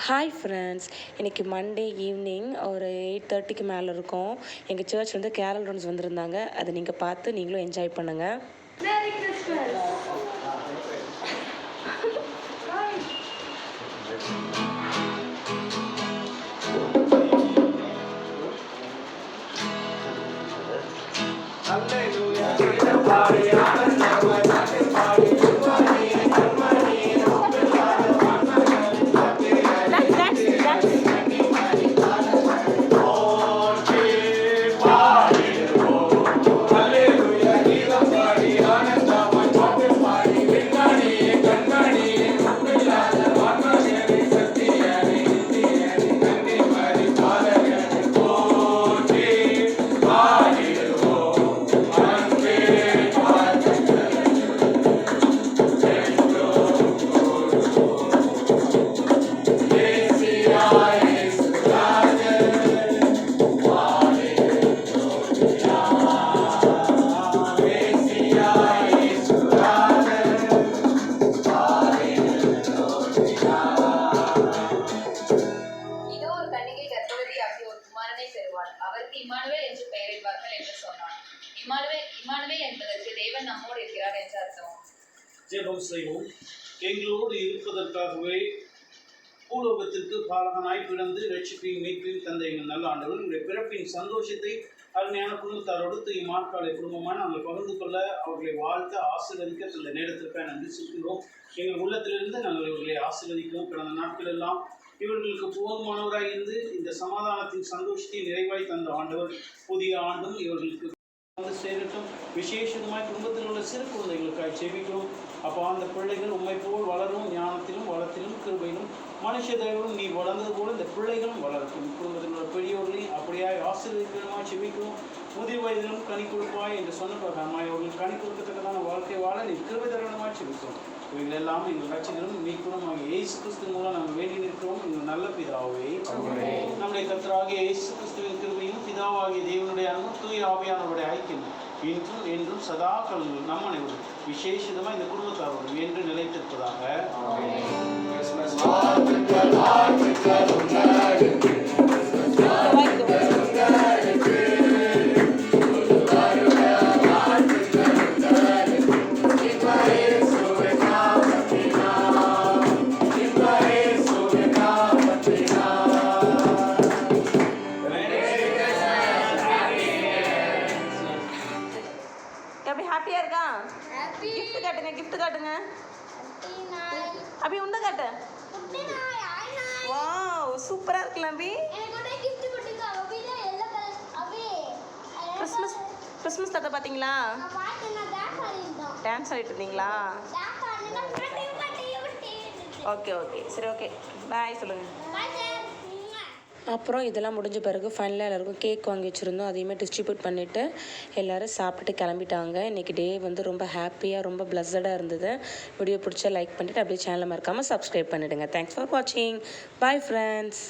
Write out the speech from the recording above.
Hi friends, இன்றைக்கி Monday evening ஒரு 8:30க்கு மேலே இருக்கும். எங்கள் சர்ச் வந்து கேரல் ரவுண்ட்ஸ் வந்திருந்தாங்க. அதை நீங்கள் பார்த்து நீங்களும் என்ஜாய் பண்ணுங்கள். Merry Christmas! அவருக்கு இம்மானுவேல் என்று பெயரிடுவார்கள் என்று சொன்னார். இம்மானுவேல் என்பதற்கு தேவன் நம்மோடு இருக்கிறார் என்று அர்த்தம். ஜெபம் செய்வோம். எங்களோடு இருப்பதற்காகவே பூலோகத்திற்கு பாலகனாய் பிறந்து ரட்சிப்பையும் மீட்பையும் தந்த எங்கள் நல்ல ஆண்டவர், உங்களுடைய பிறப்பின் சந்தோஷத்தை அருமையான குடும்பத்தாரோடு இம்மாற்காலை குடும்பமாக நாங்கள் பகிர்ந்து கொள்ள அவர்களை வாழ்த்த ஆசீர்வதிக்க இந்த நேரத்திற்காக நன்றி சொல்கிறோம். எங்கள் உள்ளத்திலிருந்து நாங்கள் இவர்களை ஆசீர்வதிக்கிறோம். கடந்த நாட்கள் எல்லாம் இவர்களுக்கு போதுமானவராக இருந்து இந்த சமாதானத்தின் சந்தோஷத்தை நிறைவாய் தந்த ஆண்டவர், புதிய ஆண்டும் இவர்களுக்கு வந்து சேரட்டும். விசேஷமாய் குடும்பத்தில் உள்ள சிறு குழந்தைகளுக்காக செபிக்கிறோம். அப்போ அந்த பிள்ளைகள் உண்மை போல் வளரும், ஞானத்திலும் வளத்திலும் கிருபையிலும் மனுஷ தெய்வம் நீ வளர்ந்தது போல இந்த பிள்ளைகளும் வளரட்டும். குடும்பத்தில் உள்ள பெரியவர்களையும் அப்படியாய் ஆசீர்வதிக்கிறமாய் செபிக்கிறோம். முதிய வயதிலும் கனி கொடுப்பாய் என்று சொன்ன பிரகாரமாய் அவர்கள் கனி கொடுக்கத்தக்கதான வாழ்க்கை வாழ நீ கிருபை தருணமாய் செபிக்கிறோம். இவைகள் எல்லாம் எங்கள் ரட்சகரும் மீட்பரும் ஆகிய இயேசு கிறிஸ்து மூலம் நாங்கள் வேண்டி நிற்கிறோம். எங்கள் நல்ல பிதாவே, நம்முடைய கர்த்தராகிய இயேசு கிறிஸ்துவின் கிருபையும் பிதாவாகிய தேவனுடைய அன்பும் தூய ஆவியானவருடைய ஐக்கியம் இன்றும் என்றும் சதா காலங்களிலும் நம் அனைவரும் விசேஷமாக இந்த குடும்பத்தாரோடு என்று நிலைத்திருப்பதாக. ஹாப்பியா இருக்கா? கிஃப்ட் காட்டுங்க. அபி உண்ட காட்டு. வாவ், சூப்பரா இருக்குல அபி. கிறிஸ்மஸ் தாத்தா பாத்தீங்களா? டான்ஸ் ஆடிட்டு இருந்தீங்களா? ஓகே சரி, ஓகே பாய் சொல்லுங்க. அப்புறம் இதெல்லாம் முடிஞ்ச பிறகு ஃபைனலாக எல்லாருக்கும் கேக் வாங்கி வச்சுருந்தோம். அதையுமே டிஸ்ட்ரிபியூட் பண்ணிவிட்டு எல்லோரும் சாப்பிட்டுட்டு கிளம்பிட்டாங்க. இன்றைக்கி டே வந்து ரொம்ப ஹாப்பியாக, ரொம்ப பிளஸடாக இருந்தது. வீடியோ பிடிச்சா லைக் பண்ணிவிட்டு அப்படியே சேனலை மறக்காமல் சப்ஸ்கிரைப் பண்ணிவிடுங்க. தேங்க்ஸ் ஃபார் வாட்சிங். Bye friends.